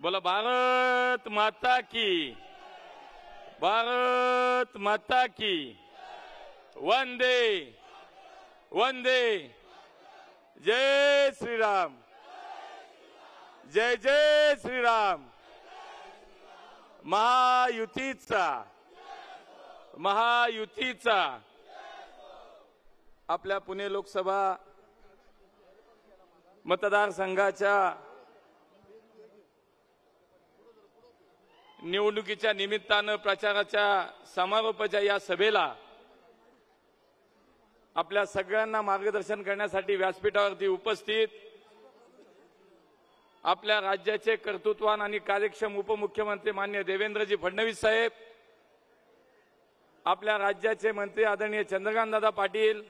बोला भारत माता की, भारत माता की, वंदे वंदे, जय श्रीराम, जय जय श्रीराम। महायुतीचा महायुतीचा आपल्या पुणे लोकसभा मतदारसंघाच्या निवडणुकीच्या निमित्तानं प्रचाराच्या समारोपाच्या या सभेला आपल्या सगळ्यांना मार्गदर्शन करण्यासाठी व्यासपीठावरती उपस्थित आपल्या राज्याचे कर्तृत्ववान आणि कार्यक्षम उपमुख्यमंत्री माननीय देवेंद्रजी फडणवीस साहेब, आपल्या राज्याचे मंत्री आदरणीय चंद्रकांतदादा पाटील,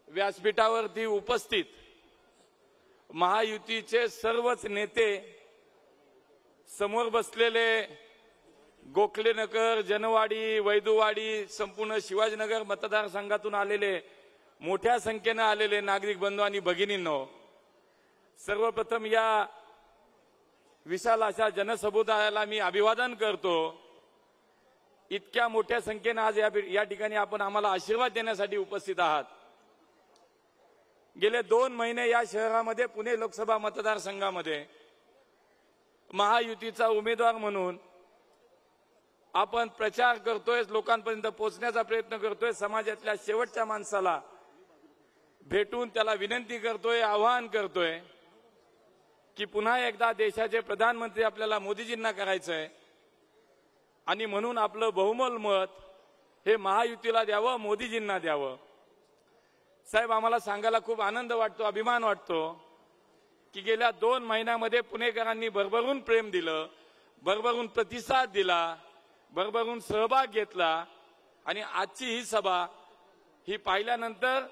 व्यासपीठावरती उपस्थित महायुतीचे सर्वच नेते, समोर बसलेले गोखलेनगर, जनवाडी, वैदुवाडी, संपूर्ण शिवाजीनगर मतदारसंघातून आलेले मोठ्या संख्येने आलेले नागरिक बंधू आणि भगिनींनो, सर्वप्रथम या विशाल अशा जनसमुदायाला मी अभिवादन करतो। इतक्या मोठ्या संख्येने आज या ठिकाणी आपण आम्हाला आशीर्वाद देण्यासाठी उपस्थित आहात। गेले 2 महिने या शहरामध्ये पुणे लोकसभा मतदारसंघामध्ये महायुतीचा उमेदवार म्हणून आपण प्रचार करतोय, लोकांपर्यंत पोहोचण्याचा प्रयत्न करतोय, समाजातल्या शेवटच्या माणसाला भेटून त्याला विनंती करतोय, आवाहन करतोय की पुन्हा एकदा देशाचे प्रधानमंत्री आपल्याला मोदीजींना करायचंय आणि म्हणून आपलं बहुमोल मत हे महायुतीला द्यावं, मोदीजींना द्यावं। साहेब, आम्हाला सांगायला खूप आनंद वाटतो, अभिमान वाटतो की गेल्या 2 महिन्यामध्ये पुणेकरांनी भरभरून प्रेम दिलं, भरभरून प्रतिसाद दिला, भरभरून सहभाग घेतला आणि आजची ही सभा ही पाहिल्यानंतर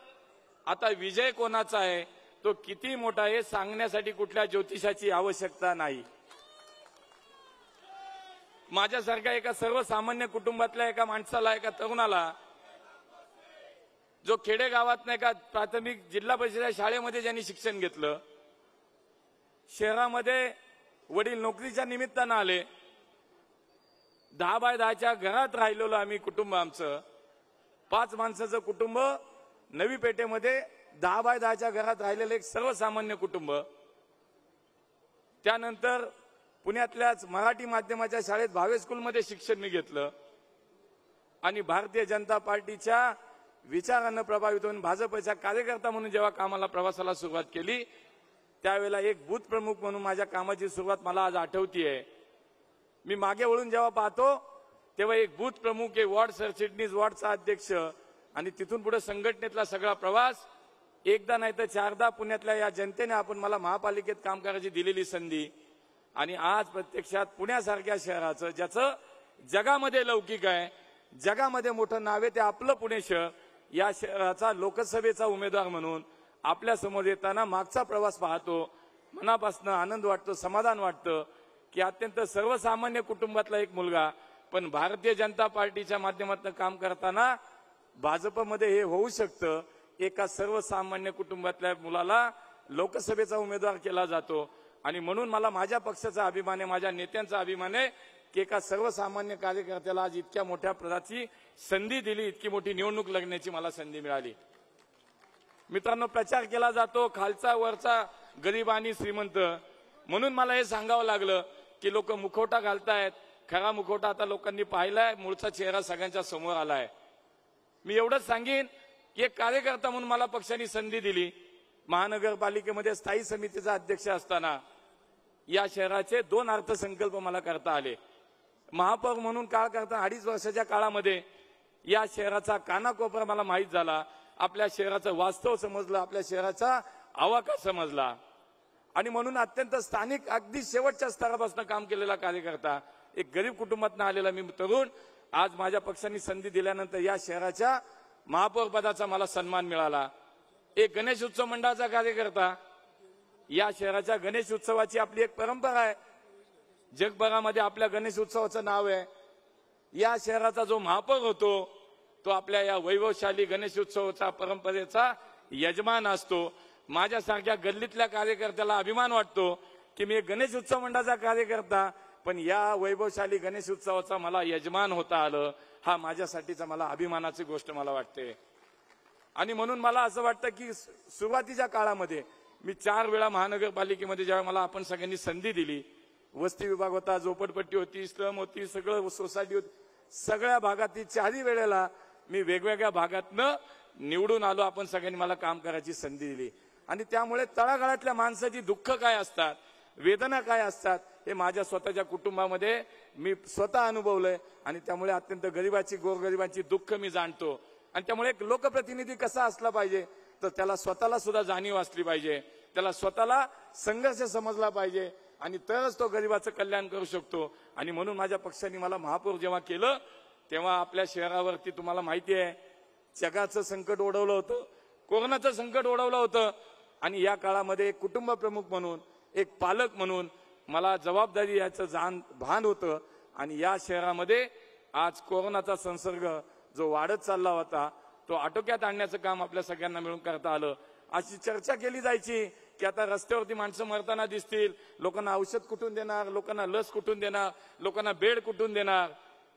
आता विजय कोणाचा आहे, तो किती मोठा आहे सांगण्यासाठी कुठल्या ज्योतिषाची आवश्यकता नाही। माझ्यासारख्या एका सर्वसामान्य कुटुंबातल्या एका माणसाला, एका तरुणाला, जो खेडेगावात एका प्राथमिक जिल्हा परिषद शाळेमध्ये ज्यांनी शिक्षण घेतलं, शहरामध्ये वडील नोकरीच्या निमित्तानं आले, 10 बाय 10च्या घरात राहिलेलो आम्ही कुटुंब, आमचं 5 माणसाचं कुटुंब, नवी पेठेमध्ये 10 बाय 10च्या घरात राहिलेलं एक सर्वसामान्य कुटुंब। त्यानंतर पुण्यातल्याच मराठी माध्यमाच्या शाळेत भावे स्कूलमध्ये शिक्षण मी घेतलं आणि भारतीय जनता पार्टीच्या विचारानं प्रभावित होऊन भाजपच्या कार्यकर्ता म्हणून जेव्हा कामाला प्रवासाला सुरुवात केली, त्यावेळेला एक बूथ प्रमुख म्हणून माझ्या कामाची सुरुवात मला आज आठवतीये। मी मागे वळून जेव्हा पाहतो तेव्हा एक बूथ प्रमुख, एक वॉर्ड सरचिटणीस, वॉर्डचा अध्यक्ष आणि तिथून पुढे संघटनेतला सगळा प्रवास, एकदा नाही तर 4दा पुण्यातल्या या जनतेने आपण मला महापालिकेत काम करायची दिलेली संधी आणि आज प्रत्यक्षात पुण्यासारख्या शहराचं, ज्याचं जगामध्ये लौकिक आहे, जगामध्ये मोठं नाव आहे, ते आपलं पुणे शहर, या शहराचा लोकसभेचा उमेदवार म्हणून आपल्या समोर येताना मागचा प्रवास पाहतो, मनापासून आनंद वाटतो, समाधान वाटतं की अत्यंत सर्वसामान्य कुटुंबातला एक मुलगा पण भारतीय जनता पार्टीच्या माध्यमातून काम करताना भाजपमध्ये हे होऊ शकतं। एका सर्वसामान्य कुटुंबातल्या मुलाला लोकसभेचा उमेदवार केला जातो आणि म्हणून मला माझ्या पक्षाचा अभिमान आहे, माझ्या नेत्यांचा अभिमान आहे की एका सर्वसामान्य कार्यकर्त्याला आज इतक्या मोठ्या पदाची संधी दिली, इतकी मोठी निवडणूक लढण्याची मला संधी मिळाली। मित्रांनो, प्रचार केला जातो खालचा वरचा, गरीब आणि श्रीमंत, म्हणून मला हे सांगावं लागलं की लोक मुखवटा घालतायत, खरा मुखवटा आता लोकांनी पाहिलाय, मूळचा चेहरा सगळ्यांच्या समोर आलाय। मी एवढंच सांगेन की एक कार्यकर्ता म्हणून मला पक्षाने संधी दिली। महानगरपालिकेमध्ये स्थायी समितीचा अध्यक्ष असताना या शहराचे 2 अर्थसंकल्प मला करता आले। महापौर म्हणून काळ करता 2.5 वर्षाच्या काळामध्ये या शहराचा कानाकोपरा मला माहीत झाला, आपल्या शहराचं वास्तव समजलं, आपल्या शहराचा आवाका समजला आणि म्हणून अत्यंत स्थानिक, अगदी शेवटच्या स्तरापासून काम केलेला कार्यकर्ता, एक गरीब कुटुंबातून आलेला मी तरुण, आज माझ्या पक्षाने संधी दिल्यानंतर या शहराच्या महापौर पदाचा मला सन्मान मिळाला। एक गणेश उत्सव मंडळाचा कार्यकर्ता, या शहराच्या गणेश उत्सवाची आपली एक परंपरा आहे, जगभरामध्ये आपल्या गणेश उत्सवाचं नाव आहे। या शहराचा जो महापौर होतो तो आपल्या या वैभवशाली गणेश उत्सवाचा परंपरेचा यजमान असतो। माझ्यासारख्या गल्लीतल्या कार्यकर्त्याला अभिमान वाटतो की मी एक गणेश उत्सव मंडळाचा कार्यकर्ता, पण या वैभवशाली गणेश उत्सवाचा मला यजमान होता आलं, हा माझ्यासाठीचा मला अभिमानाची गोष्ट मला वाटते. आणि म्हणून मला असं वाटतं की सुरुवातीच्या काळामध्ये मी 4 वेळा महानगरपालिकेमध्ये जेव्हा मला आपण सगळ्यांनी संधी दिली, वस्ती विभाग होता, झोपडपट्टी होती, स्लम होती, सगळं सोसायटी होती, सगळ्या भागातील 4ही वेळेला मी वेगवेगळ्या भागातनं निवडून आलो. आपण सगळ्यांनी मला काम करायची संधी दिली आणि त्यामुळे तळागाळातल्या माणसाची दुःख काय असतात, वेदना काय असतात, हे माझ्या स्वतःच्या कुटुंबामध्ये मी स्वतः अनुभवलंय आणि त्यामुळे अत्यंत गरिबाची गोरगरिबांची दुःख मी जाणतो. आणि त्यामुळे एक लोकप्रतिनिधी कसा असला पाहिजे, तर त्याला स्वतःला सुद्धा जाणीव असली पाहिजे, त्याला स्वतःला संघर्ष समजला पाहिजे आणि तरच तो गरिबाचं कल्याण करू शकतो. आणि म्हणून माझ्या पक्षाने मला महापौर जेव्हा केलं, तेव्हा आपल्या शहरावरती तुम्हाला माहिती आहे जगाचं संकट ओढवलं होतं, कोरोनाचं संकट ओढवलं होतं. आणि या काळामध्ये एक कुटुंब प्रमुख म्हणून, एक पालक म्हणून मला जबाबदारी याचं भान होतं. आणि या शहरामध्ये आज कोरोनाचा संसर्ग जो वाढत चालला होता, तो आटोक्यात आणण्याचं काम आपल्या सगळ्यांना मिळून करता आलं. अशी चर्चा केली जायची की आता रस्त्यावरती माणसं मरताना दिसतील, लोकांना औषध कुठून देणार, लोकांना लस कुठून देणार, लोकांना बेड कुठून देणार.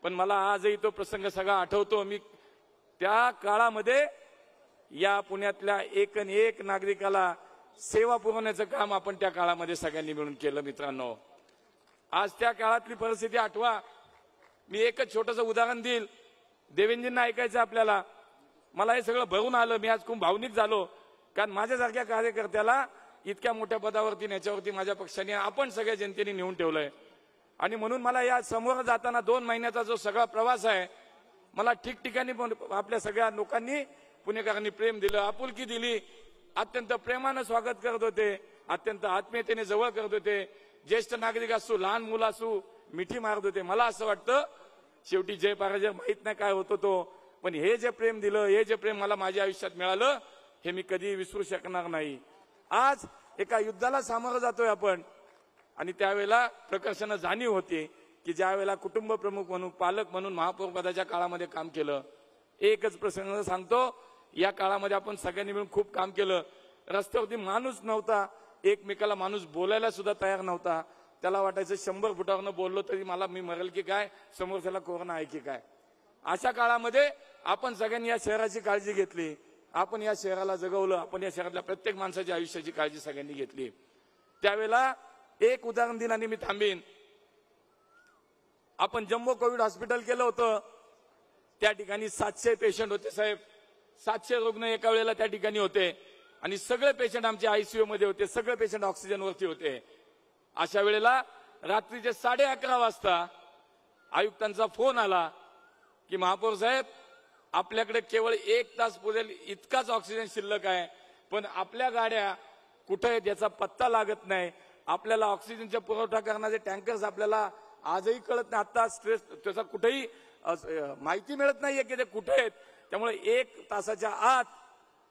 पण मला आजही तो प्रसंग सगळा आठवतो. मी त्या काळामध्ये या पुण्यातल्या एक नागरिकाला सेवा पुरवण्याचं काम आपण त्या काळामध्ये सगळ्यांनी मिळून केलं. मित्रांनो, आज त्या काळातली परिस्थिती आठवा. मी एकच छोटंसं उदाहरण देईल, देवेंद्रजींना ऐकायचं आपल्याला. मला हे सगळं भरून आलं, मी आज खूप भावनिक झालो, कारण माझ्यासारख्या कार्यकर्त्याला इतक्या मोठ्या पदावरती याच्यावरती माझ्या पक्षाने आपण सगळ्या जनतेने नेऊन ठेवलंय. आणि म्हणून मला या समोर जाताना 2 महिन्याचा जो सगळा प्रवास आहे, मला ठिकठिकाणी आपल्या सगळ्या लोकांनी, पुणेकरांनी प्रेम दिलं, आपुलकी दिली, अत्यंत प्रेमानं स्वागत करत होते, अत्यंत आत्मीयतेने जवळ करत होते. ज्येष्ठ नागरिक असू, लहान मुलं असू, मिठी मारत होते. मला असं वाटतं शेवटी जय पराजय माहित नाही काय होतो तो, पण हे जे प्रेम दिलं, हे जे प्रेम मला माझ्या आयुष्यात मिळालं, हे मी कधी विसरू शकणार नाही. आज एका युद्धाला सामोरं जातोय आपण आणि त्यावेळेला प्रकर्षानं जाणीव होती की ज्या वेळेला कुटुंब प्रमुख म्हणून, पालक म्हणून महापौर पदाच्या काळामध्ये काम केलं. एकच प्रसंग सांगतो, या काळामध्ये आपण सगळ्यांनी मिळून खूप काम केलं. रस्त्यावरती माणूस नव्हता, एकमेकाला माणूस बोलायला सुद्धा तयार नव्हता. त्याला वाटायचं 100 फुटावरनं बोललो तरी मी मरेल की काय, समोरच्याला कोरोना आहे की काय. अशा काळामध्ये आपण सगळ्यांनी या शहराची काळजी घेतली, आपण या शहराला जगवलं, आपण या शहरातल्या प्रत्येक माणसाच्या आयुष्याची काळजी सगळ्यांनी घेतली. त्यावेळेला एक उदाहरण दिन आणि मी थांबीन. आपण जम्बो कोविड हॉस्पिटल केलं होतं, त्या ठिकाणी 700 पेशंट होते साहेब, 700 रुग्ण एका वेळेला त्या ठिकाणी होते आणि सगळे पेशंट आमचे आयसीयू मध्ये होते, सगळे पेशंट ऑक्सिजनवरती होते. अशा वेळेला रात्रीचे 11:30 वाजता आयुक्तांचा फोन आला की महापौर साहेब, आपल्याकडे केवळ 1 तास पुरेल इतकाच ऑक्सिजन शिल्लक आहे, पण आपल्या गाड्या कुठे आहेत याचा पत्ता लागत नाही. आपल्याला ऑक्सिजनचा पुरवठा करणारे टँकर्स आपल्याला आजही कळत नाही, आता स्ट्रेस त्याचा कुठेही माहिती मिळत नाहीये की ते कुठे आहेत. त्यामुळे 1 तासाच्या आत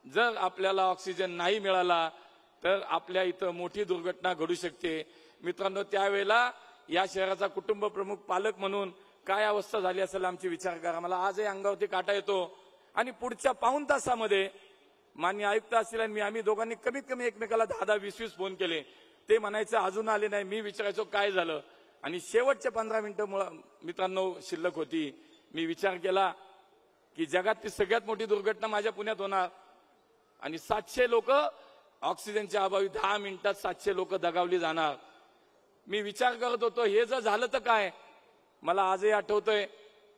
जर आपल्याला ऑक्सिजन नाही मिळाला तर आपल्या इथं मोठी दुर्घटना घडू शकते. मित्रांनो, त्यावेळेला या शहराचा कुटुंब प्रमुख, पालक म्हणून काय अवस्था झाली असेल आमची विचार करा. मला आजही अंगावरती काटा येतो. आणि पुढच्या पाऊण तासामध्ये माननीय आयुक्त असतील आणि आम्ही दोघांनी कमीत कमी एकमेकाला 10-10, 20-20 फोन केले. ते म्हणायचं अजून आले नाही, मी विचारायचो काय झालं. आणि शेवटचे 15 मिनिटं मित्रांनो शिल्लक होती. मी विचार केला की जगातली सगळ्यात मोठी दुर्घटना माझ्या पुण्यात होणार आणि 700 लोक ऑक्सिजनच्या अभावी 10 मिनिटात 700 लोक दगावली जाणार. मी विचार करत होतो हे जर झालं तर काय. मला आजही आठवतंय,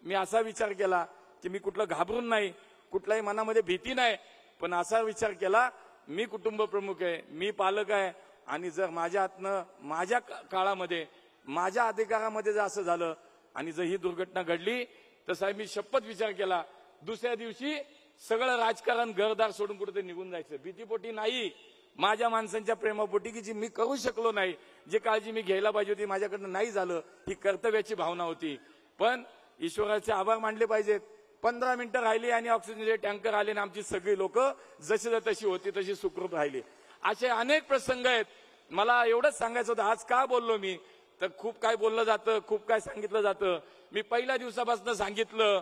मी असा विचार केला की मी कुठलं घाबरून नाही, कुठल्याही मनामध्ये भीती नाही, पण असा विचार केला मी कुटुंब प्रमुख आहे, मी पालक आहे आणि जर माझ्या हातनं माझ्या काळामध्ये माझ्या अधिकारामध्ये जर असं झालं आणि जर ही दुर्घटना घडली तर साहेब मी शपथ विचार केला दुसऱ्या दिवशी सगळं राजकारण घरदार सोडून कुठेतरी निघून जायचं. भीतीपोटी नाही, माझ्या माणसांच्या प्रेमापोटी की जी मी करू शकलो नाही, जी काळजी मी घ्यायला पाहिजे होती माझ्याकडनं नाही झालं, ही कर्तव्याची भावना होती. पण ईश्वराचे आभार मानले पाहिजेत. 15 मिनिटं राहिली आणि ऑक्सिजनचे टँकर आले आणि आमची सगळी लोक जशी तशी होती तशी सुखरूप राहिली. असे अनेक प्रसंग आहेत. मला एवढंच सांगायचं होतं, आज का बोललो मी तर खूप काय बोललं जातं, खूप काय सांगितलं जातं. मी पहिल्या दिवसापासून सांगितलं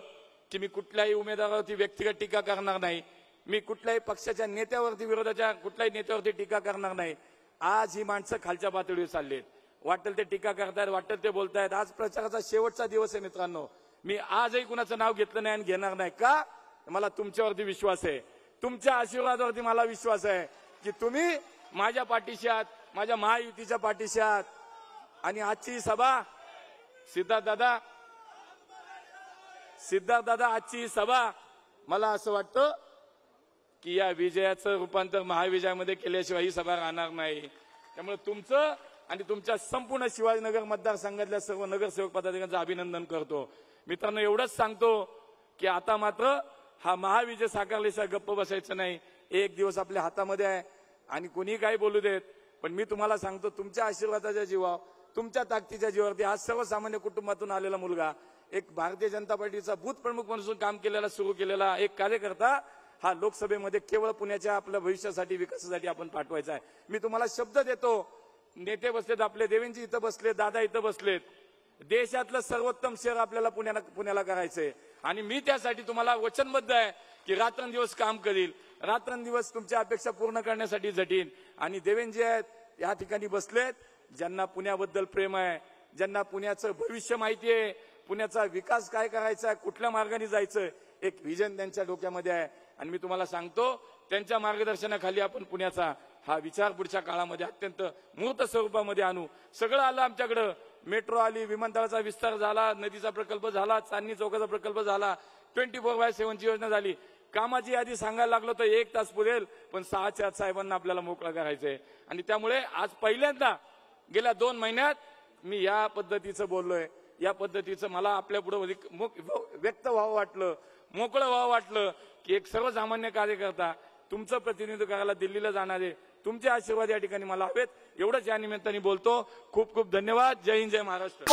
की मी कुठल्याही उमेदवारावरती व्यक्तिगत टीका करणार नाही, मी कुठल्याही पक्षाच्या नेत्यावरती, विरोधाच्या कुठल्याही नेत्यावरती टीका करणार नाही. आज ही माणसं खालच्या पातळीवर चाललीत, वाटेल ते टीका करतायत, वाटेल ते बोलतायत. आज प्रचाराचा शेवटचा दिवस आहे मित्रांनो. मी आजही कुणाचं नाव घेतलं नाही आणि घेणार नाही. का? मला तुमच्यावरती विश्वास आहे, तुमच्या आशीर्वादावरती मला विश्वास आहे की तुम्ही माझ्या पाठीशी आहात, माझ्या महायुतीच्या पाठीशी आहात. आणि आजची ही सभा सिद्धार्थ दादा आजची ही सभा मला असं वाटतं की या विजयाचं रूपांतर महाविजयामध्ये केल्याशिवाय ही सभा राहणार नाही. त्यामुळे तुमचं आणि तुमच्या संपूर्ण शिवाजीनगर मतदारसंघातल्या सर्व नगरसेवक पदाधिकाऱ्यांचं अभिनंदन करतो. मित्रांनो, एवढंच सांगतो की आता मात्र हा महाविजय साकारल्याशिवाय गप्प बसायचं नाही. एक दिवस आपल्या हातामध्ये आहे आणि कुणी काही बोलू देत, पण मी तुम्हाला सांगतो तुमच्या आशीर्वादाच्या जीवावर, तुमच्या ताकदीच्या जीवावरती आज सर्वसामान्य कुटुंबातून आलेला मुलगा, एक भारतीय जनता पार्टीचा बूथ प्रमुख म्हणून काम केलेला, सुरू केलेला एक कार्यकर्ता हा लोकसभेमध्ये केवळ पुण्याच्या आपल्या भविष्यासाठी, विकासासाठी आपण पाठवायचा आहे. मी तुम्हाला शब्द देतो, नेते बसलेत आपले, देवेंद्रजी इथं बसलेत, दादा इथं बसलेत, देशातलं सर्वोत्तम शहर आपल्याला पुण्याला करायचंय. आणि मी त्यासाठी तुम्हाला वचनबद्ध आहे की रात्रंदिवस काम करील, रात्रंदिवस तुमच्या अपेक्षा पूर्ण करण्यासाठी झटीन. आणि देवेंद्रजी आहेत या ठिकाणी बसलेत, ज्यांना पुण्याबद्दल प्रेम आहे, ज्यांना पुण्याचं भविष्य माहिती आहे, पुण्याचा विकास काय करायचा आहे, कुठल्या मार्गाने जायचं, एक व्हिजन त्यांच्या डोक्यामध्ये आहे. आणि मी तुम्हाला सांगतो त्यांच्या मार्गदर्शनाखाली आपण पुण्याचा हा विचार पुढच्या काळामध्ये अत्यंत मूर्त स्वरूपामध्ये आणू. सगळं आलं आमच्याकडं, मेट्रो आली, विमानतळाचा विस्तार झाला, नदीचा प्रकल्प झाला, चांदणी चौकाचा प्रकल्प झाला, 24/7 ची योजना झाली. कामाची यादी सांगायला लागलो तर 1 तास पुरेल, पण 6च्या आत साहेबांना आपल्याला मोकळा करायचंय. आणि त्यामुळे आज पहिल्यांदा गेल्या 2 महिन्यात मी या पद्धतीचं बोललोय. या पद्धतीचं मला आपल्या पुढे व्यक्त व्हावं वाटलं, मोकळं व्हावं वाटलं की एक सर्वसामान्य कार्यकर्ता तुमचं प्रतिनिधित्व करायला दिल्लीला जाणार आहे. तुमचे आशीर्वाद या ठिकाणी मला हवेत. एवढंच या निमित्ताने बोलतो. खूप खूप धन्यवाद. जय हिंद, जय महाराष्ट्र.